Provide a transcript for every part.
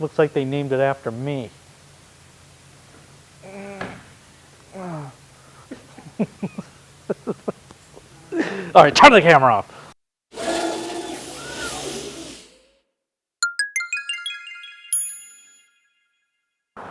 Looks like they named it after me. All right, turn the camera off.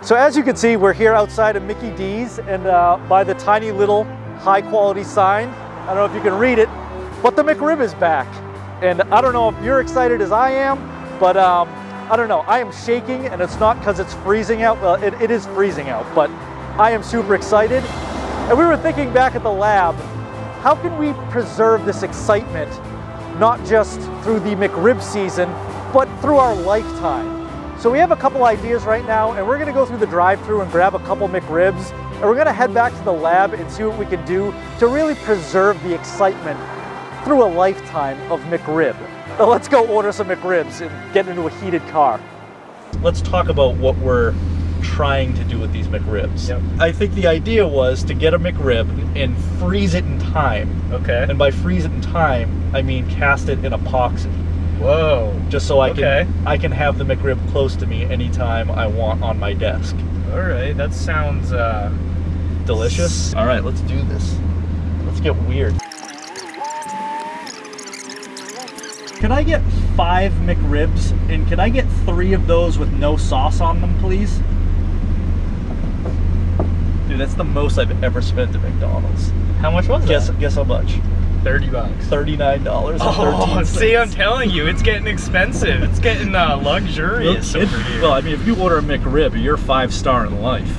So as you can see, we're here outside of Mickey D's and by the tiny little high quality sign. I don't know if you can read it, but the McRib is back. And I don't know if you're excited as I am, but I don't know, I am shaking, and it's not because it's freezing out. Well, it is freezing out, but I am super excited. And we were thinking back at the lab, how can we preserve this excitement, not just through the McRib season, but through our lifetime? So we have a couple ideas right now, and we're gonna go through the drive-thru and grab a couple McRibs, and we're gonna head back to the lab and see what we can do to really preserve the excitement through a lifetime of McRib. So let's go order some McRibs and get into a heated car. Let's talk about what we're trying to do with these McRibs. Yep. I think the idea was to get a McRib and freeze it in time. Okay. And by freeze it in time, I mean cast it in epoxy. Whoa. Just so I can have the McRib close to me anytime I want on my desk. All right, that sounds delicious. All right, let's do this. Let's get weird. Can I get 5 McRibs, and can I get 3 of those with no sauce on them, please? Dude, that's the most I've ever spent at McDonald's. How much was that? Guess how much? $30. $39. Oh, see, I'm telling you, it's getting expensive. It's getting luxurious over here. Well, I mean, if you order a McRib, you're 5-star in life.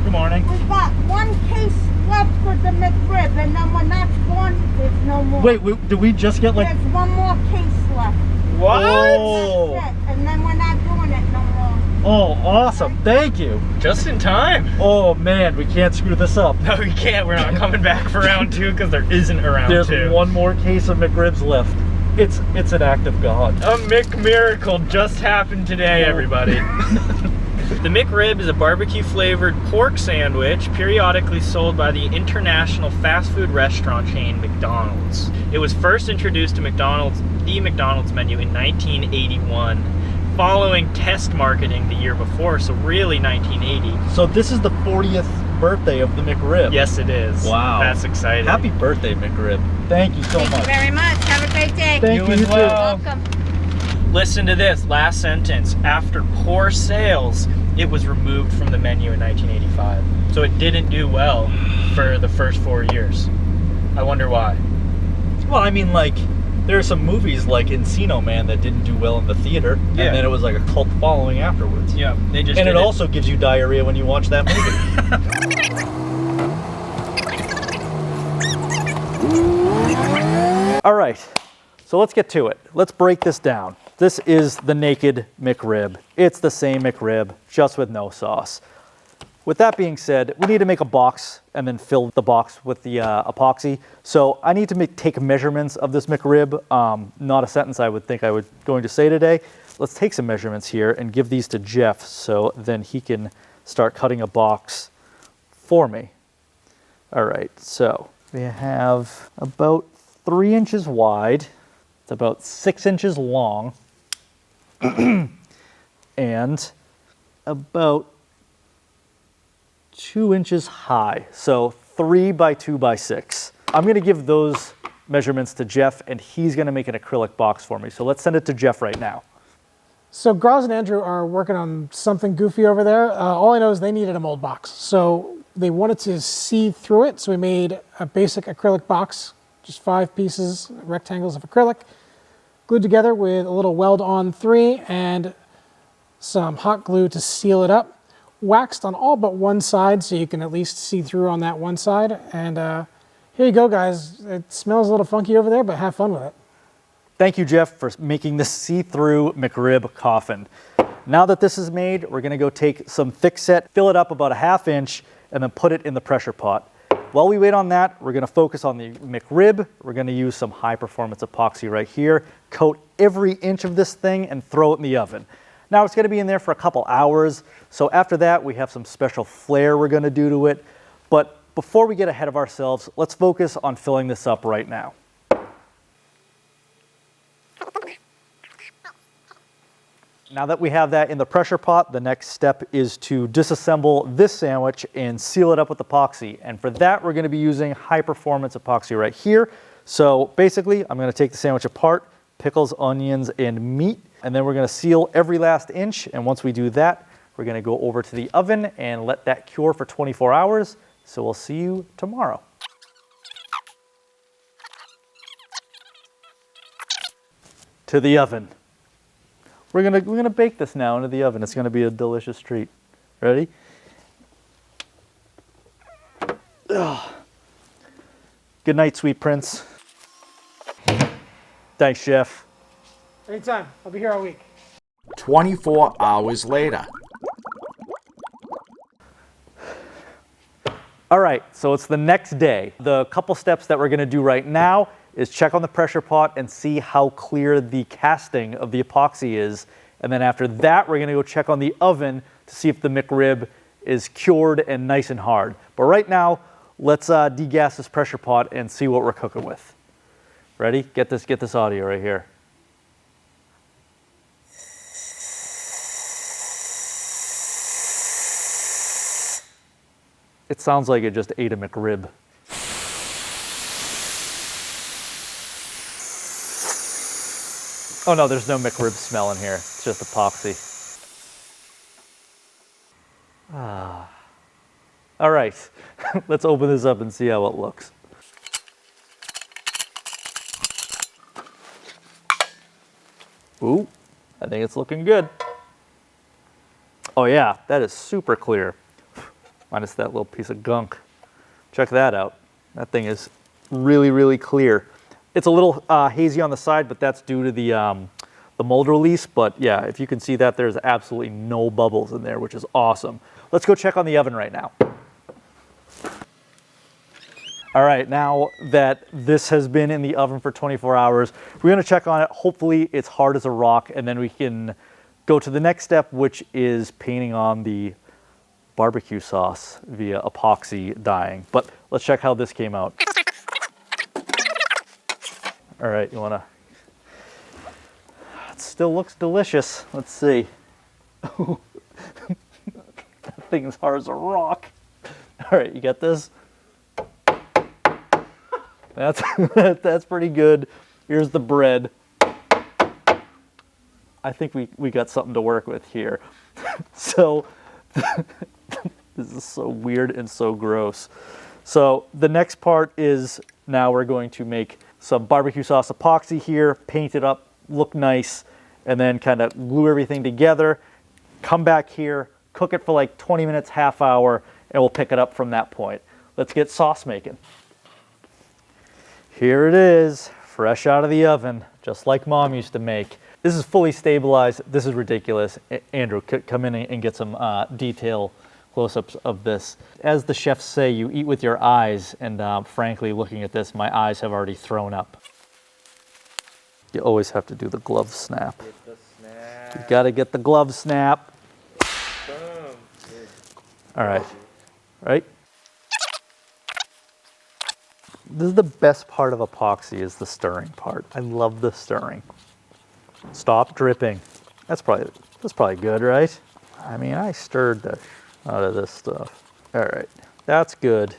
Good morning. We got 1 case left for the McRib, and then when that's gone, there's no more. Wait, did we just get like... There's 1 more case left. What? Oh. That's it. And then we're not doing it no more. Oh, awesome. Thank you. Just in time. Oh, man, we can't screw this up. No, we can't. We're not coming back for round 2 because there isn't a round 2. There's 1 more case of McRibs left. It's an act of God. A McMiracle just happened today, everybody. The McRib is a barbecue-flavored pork sandwich periodically sold by the international fast food restaurant chain McDonald's. It was first introduced to the McDonald's menu in 1981, following test marketing the year before, so really 1980. So this is the 40th birthday of the McRib. Yes, it is. Wow. That's exciting. Happy birthday, McRib. Thank you so much. Thank you very much. Have a great day. Thank you as too. well. Welcome. Listen to this, last sentence. After poor sales, it was removed from the menu in 1985. So it didn't do well for the first 4 years. I wonder why. Well, I mean, like, there are some movies like Encino Man that didn't do well in the theater, and then it was like a cult following afterwards. Yeah, they just and did it also gives you diarrhea when you watch that movie. All right, so let's get to it. Let's break this down. This is the naked McRib. It's the same McRib, just with no sauce. With that being said, we need to make a box and then fill the box with the epoxy. So I need to take measurements of this McRib. Not a sentence I would think I was going to say today. Let's take some measurements here and give these to Jeff so then he can start cutting a box for me. All right, so we have about 3 inches wide. It's about 6 inches long. And about 2 inches high, so 3 by 2 by 6. I'm gonna give those measurements to Jeff, and he's gonna make an acrylic box for me. So let's send it to Jeff right now. So Graz and Andrew are working on something goofy over there. All I know is they needed a mold box. So they wanted to see through it, so we made a basic acrylic box, just 5 pieces, rectangles of acrylic, glued together with a little weld-on 3 and some hot glue to seal it up. Waxed on all but one side so you can at least see through on that one side. And here you go, guys. It smells a little funky over there, but have fun with it. Thank you, Jeff, for making this see-through McRib coffin. Now that this is made, we're gonna go take some thick set, fill it up about a 1/2 inch, and then put it in the pressure pot. While we wait on that, we're gonna focus on the McRib. We're gonna use some high-performance epoxy right here, coat every inch of this thing, and throw it in the oven. Now it's gonna be in there for a couple hours, so after that we have some special flair we're gonna do to it. But before we get ahead of ourselves, let's focus on filling this up right now. Now that we have that in the pressure pot, the next step is to disassemble this sandwich and seal it up with epoxy. And for that, we're going to be using high performance epoxy right here. So basically, I'm going to take the sandwich apart, pickles, onions, and meat, and then we're going to seal every last inch. And once we do that, we're going to go over to the oven and let that cure for 24 hours. So we'll see you tomorrow. To the oven. We're gonna bake this now into the oven. It's gonna be a delicious treat. Ready? Ugh. Good night, sweet prince. Thanks, chef. Anytime. I'll be here all week. 24 hours later. All right, so it's the next day. The couple steps that we're gonna do right now is check on the pressure pot and see how clear the casting of the epoxy is. And then after that, we're gonna go check on the oven to see if the McRib is cured and nice and hard. But right now, let's degas this pressure pot and see what we're cooking with. Ready? Get this audio right here. It sounds like it just ate a McRib. Oh no, there's no McRib smell in here. It's just epoxy. Ah. All right, let's open this up and see how it looks. Ooh, I think it's looking good. Oh yeah, that is super clear. Minus that little piece of gunk. Check that out. That thing is really, really clear. It's a little hazy on the side, but that's due to the mold release. But yeah, if you can see that, there's absolutely no bubbles in there, which is awesome. Let's go check on the oven right now. All right, now that this has been in the oven for 24 hours, we're gonna check on it. Hopefully it's hard as a rock, and then we can go to the next step, which is painting on the barbecue sauce via epoxy dyeing. But let's check how this came out. All right, you wanna, it still looks delicious. Let's see. That thing's hard as a rock. All right, you get this? That's pretty good. Here's the bread. I think we got something to work with here. So, this is so weird and so gross. So the next part is now we're going to make some barbecue sauce epoxy here, paint it up, look nice, and then kind of glue everything together. Come back here, cook it for like 20 minutes, half hour, and we'll pick it up from that point. Let's get sauce making. Here it is, fresh out of the oven, just like Mom used to make. This is fully stabilized. This is ridiculous. Andrew, come in and get some detail close-ups of this. As the chefs say, you eat with your eyes, and frankly, looking at this, my eyes have already thrown up. You always have to do the glove snap. Get the snap. You gotta get the glove snap. Boom. All right, right? This is the best part of epoxy, is the stirring part. I love the stirring. Stop dripping. That's probably good, right? I mean, I stirred the out of this stuff. All right, that's good.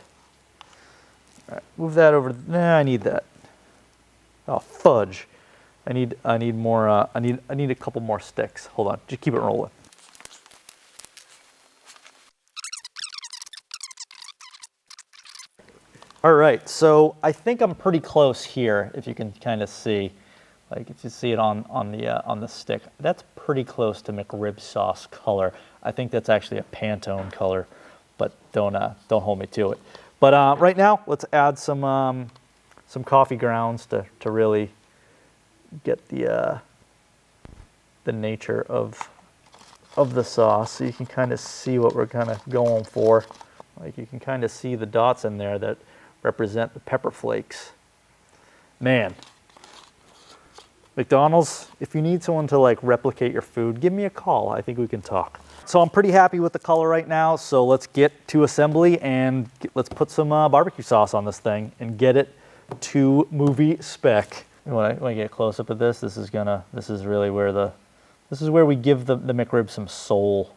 All right, move that over. Nah, I need that. Oh, fudge. I need more. I need a couple more sticks. Hold on, just keep it rolling. All right, so I think I'm pretty close here. If you can kind of see. Like if you see it on the stick, that's pretty close to McRib sauce color. I think that's actually a Pantone color, but don't hold me to it. But right now, let's add some coffee grounds to really get the nature of the sauce, so you can kind of see what we're kind of going for. Like you can kind of see the dots in there that represent the pepper flakes. Man. McDonald's, if you need someone to like replicate your food, give me a call. I think we can talk. So I'm pretty happy with the color right now. So let's get to assembly and let's put some barbecue sauce on this thing and get it to movie spec. When I get a close up of this, this is really where the This is where we give the McRib some soul.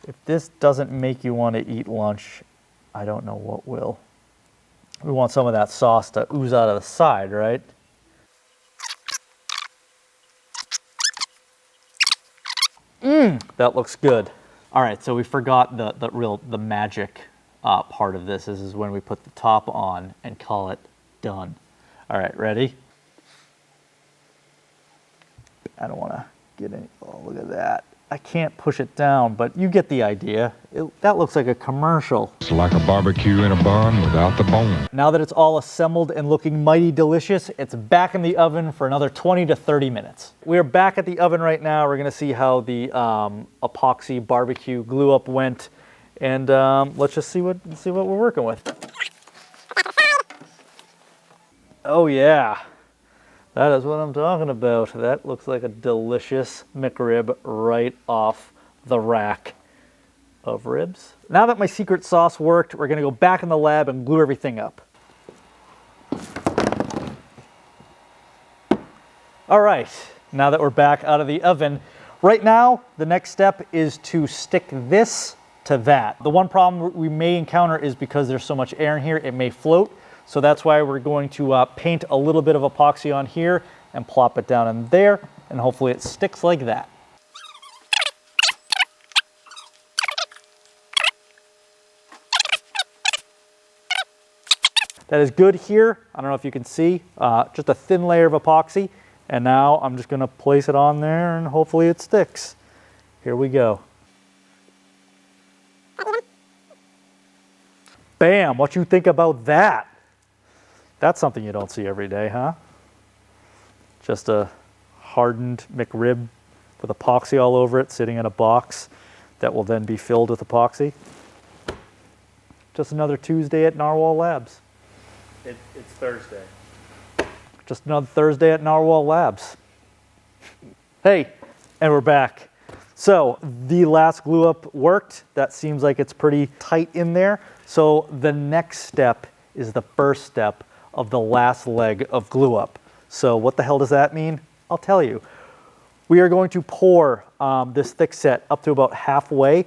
If this doesn't make you want to eat lunch, I don't know what will. We want some of that sauce to ooze out of the side, right? That looks good. All right, so we forgot the magic part of this. This is when we put the top on and call it done. All right, ready? I don't want to get any, oh, look at that. I can't push it down, but you get the idea. That looks like a commercial. It's like a barbecue in a bun without the bone. Now that it's all assembled and looking mighty delicious, it's back in the oven for another 20 to 30 minutes. We're back at the oven right now. We're gonna see how the epoxy barbecue glue up went, and let's just see what we're working with. Oh yeah. That is what I'm talking about. That looks like a delicious McRib right off the rack of ribs. Now that my secret sauce worked, we're gonna go back in the lab and glue everything up. All right, now that we're back out of the oven, right now, the next step is to stick this to that. The one problem we may encounter is because there's so much air in here, it may float. So that's why we're going to paint a little bit of epoxy on here and plop it down in there, and hopefully it sticks like that. That is good here. I don't know if you can see, just a thin layer of epoxy. And now I'm just gonna place it on there and hopefully it sticks. Here we go. Bam, what you think about that? That's something you don't see every day, huh? Just a hardened McRib with epoxy all over it, sitting in a box that will then be filled with epoxy. Just another Tuesday at Narwhal Labs. It's Thursday. Just another Thursday at Narwhal Labs. Hey, and we're back. So the last glue up worked. That seems like it's pretty tight in there. So the next step is the first step of the last leg of glue up. So what the hell does that mean? I'll tell you. We are going to pour this thick set up to about halfway.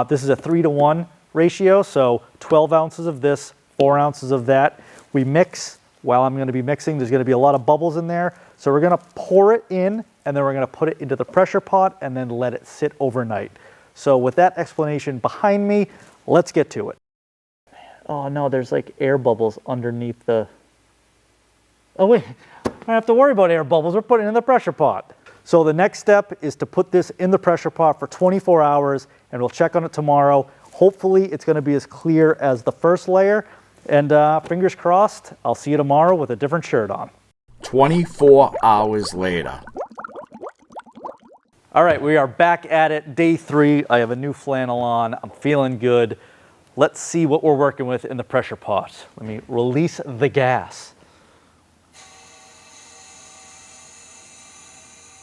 This is a 3-to-1 ratio, so 12 ounces of this, 4 ounces of that. We mix. While I'm going to be mixing, there's going to be a lot of bubbles in there. So we're going to pour it in, and then we're going to put it into the pressure pot and then let it sit overnight. So with that explanation behind me, let's get to it. Oh no, there's like air bubbles underneath the... Oh wait, I don't have to worry about air bubbles. We're putting it in the pressure pot. So the next step is to put this in the pressure pot for 24 hours, and we'll check on it tomorrow. Hopefully it's going to be as clear as the first layer. And fingers crossed, I'll see you tomorrow with a different shirt on. 24 hours later. All right, we are back at it, day 3. I have a new flannel on. I'm feeling good. Let's see what we're working with in the pressure pot. Let me release the gas.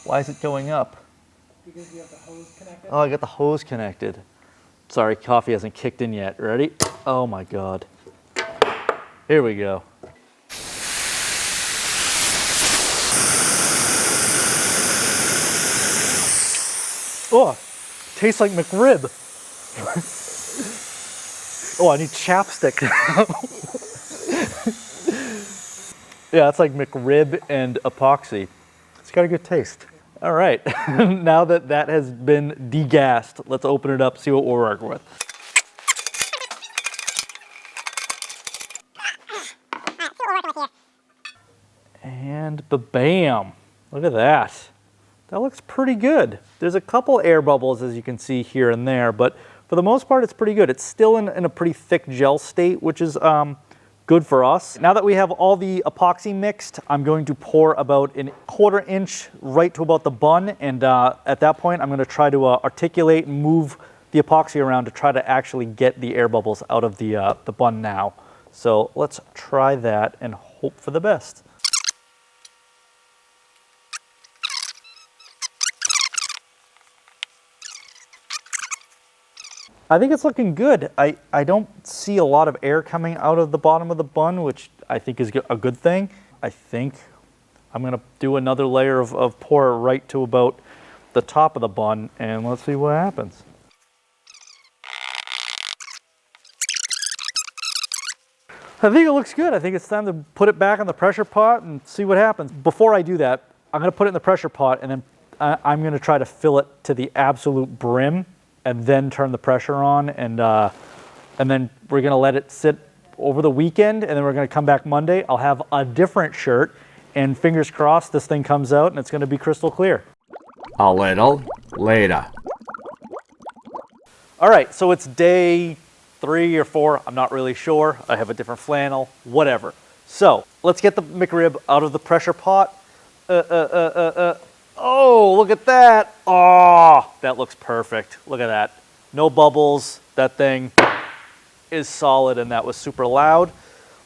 Why is it going up? Because you have the hose connected. Oh, I got the hose connected. Sorry, coffee hasn't kicked in yet. Ready? Oh my God. Here we go. Oh, tastes like McRib. Oh, I need chapstick now. Yeah, it's like McRib and epoxy. It's got a good taste. All right, now that that has been degassed, let's open it up, see what we're working with. And ba-bam, look at that. That looks pretty good. There's a couple air bubbles, as you can see here and there, but for the most part, it's pretty good. It's still in a pretty thick gel state, which is good for us. Now that we have all the epoxy mixed, I'm going to pour about a 1/4 inch right to about the bun, and at that point, I'm gonna try to articulate and move the epoxy around to try to actually get the air bubbles out of the bun now. So let's try that and hope for the best. I think it's looking good. I don't see a lot of air coming out of the bottom of the bun, which I think is a good thing. I think I'm gonna do another layer of pour right to about the top of the bun, and let's see what happens. I think it looks good. I think it's time to put it back in the pressure pot and see what happens. Before I do that, I'm gonna put it in the pressure pot, and then I'm gonna try to fill it to the absolute brim, and then turn the pressure on, and then we're gonna let it sit over the weekend, and then we're gonna come back Monday. I'll have a different shirt, and fingers crossed this thing comes out and it's gonna be crystal clear. A little later. All right, so it's day 3 or 4, I'm not really sure. I have a different flannel, whatever. So let's get the McRib out of the pressure pot. Oh, look at that. Oh, that looks perfect. Look at that. No bubbles. That thing is solid, and that was super loud.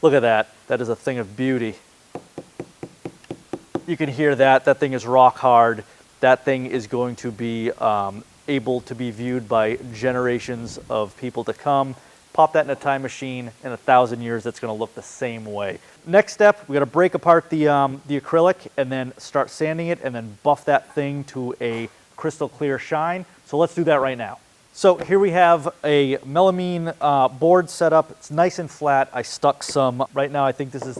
Look at that. That is a thing of beauty. You can hear that. That thing is rock hard. That thing is going to be able to be viewed by generations of people to come. Pop that in a time machine. In 1,000 years, it's going to look the same way. Next step, we got to break apart the acrylic and then start sanding it and then buff that thing to a crystal clear shine. So let's do that right now. So here we have a melamine board set up. It's nice and flat. I stuck some, right now I think this is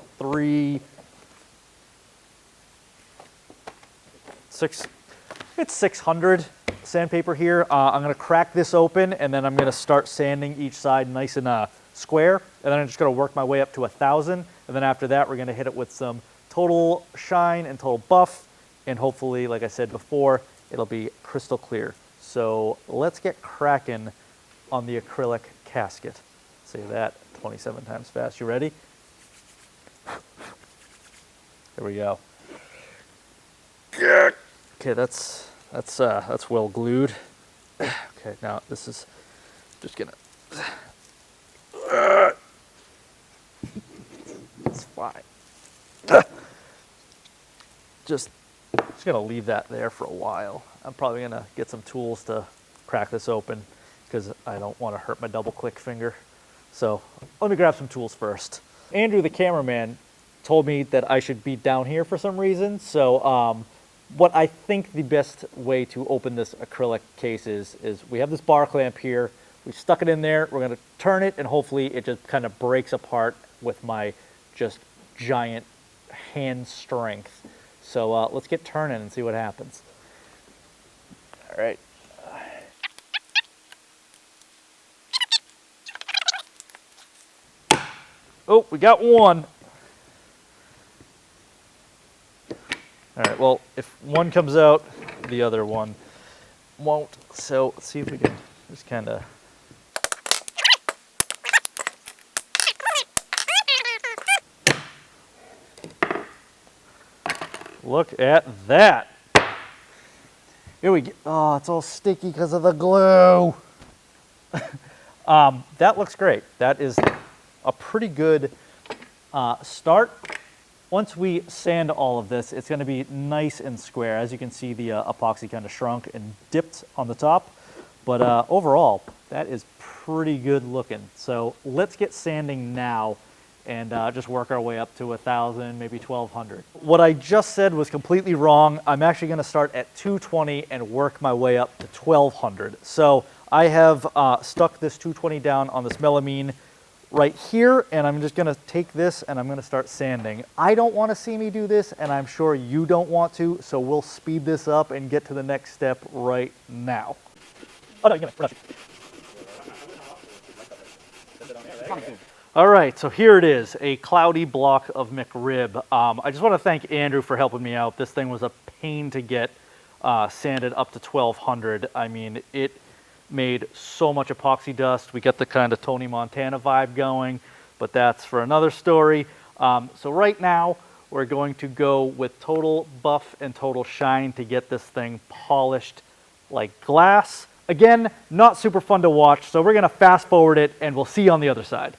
600 sandpaper here. I'm going to crack this open, and then I'm going to start sanding each side nice and square, and then I'm just going to work my way up to 1,000, and then after that we're going to hit it with some total shine and total buff, and hopefully, like I said before, it'll be crystal clear. So let's get cracking on the acrylic casket. Say that 27 times fast. You ready? There we go. Okay, that's well glued. Okay, now this is just gonna. It's fine. Just gonna leave that there for a while. I'm probably gonna get some tools to crack this open because I don't want to hurt my double click finger. So let me grab some tools first. Andrew, the cameraman, told me that I should be down here for some reason. So what I think the best way to open this acrylic case is we have this bar clamp here. We've stuck it in there. We're gonna turn it, and hopefully it just kind of breaks apart with my just giant hand strength. So let's get turning and see what happens. All right. Oh, we got one. All right, well, if one comes out, the other one won't. So let's see if we can just kind of. Look at that. Here we go. Oh, it's all sticky because of the glue. That looks great. That is a pretty good start. Once we sand all of this, it's going to be nice and square. As you can see, the epoxy kind of shrunk and dipped on the top. But overall, that is pretty good looking. So let's get sanding now and just work our way up to 1,000, maybe 1,200. What I just said was completely wrong. I'm actually going to start at 220 and work my way up to 1,200. So I have stuck this 220 down on this melamine right here, and I'm just going to take this and I'm going to start sanding. I don't want to see me do this, and I'm sure you don't want to, so we'll speed this up and get to the next step right now. Oh, no, all right, so here it is, a cloudy block of McRib. I just want to thank Andrew for helping me out. This thing was a pain to get sanded up to 1,200. I mean, it made so much epoxy dust. We get the kind of Tony Montana vibe going, but that's for another story. So right now, we're going to go with total buff and total shine to get this thing polished like glass. Again, not super fun to watch, so we're gonna fast forward it and we'll see you on the other side.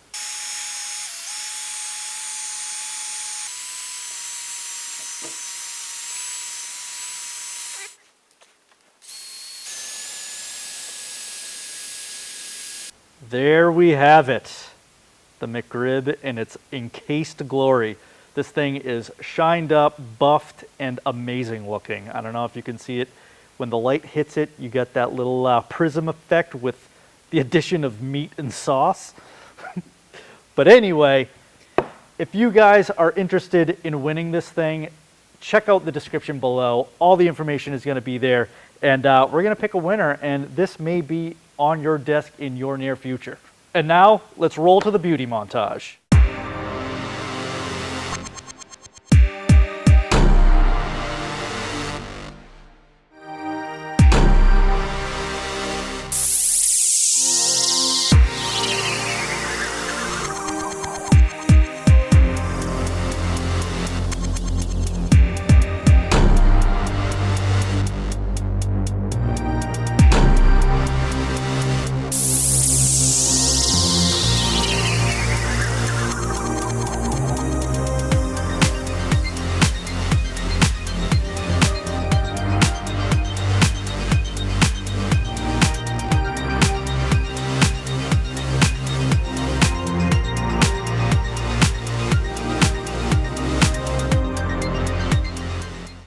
There we have it, the McRib in its encased glory. This thing is shined up, buffed, and amazing looking. I don't know if you can see it. When the light hits it, you get that little prism effect with the addition of meat and sauce. But anyway, if you guys are interested in winning this thing, check out the description below. All the information is going to be there. And we're going to pick a winner, and this may be on your desk in your near future. And now, let's roll to the beauty montage.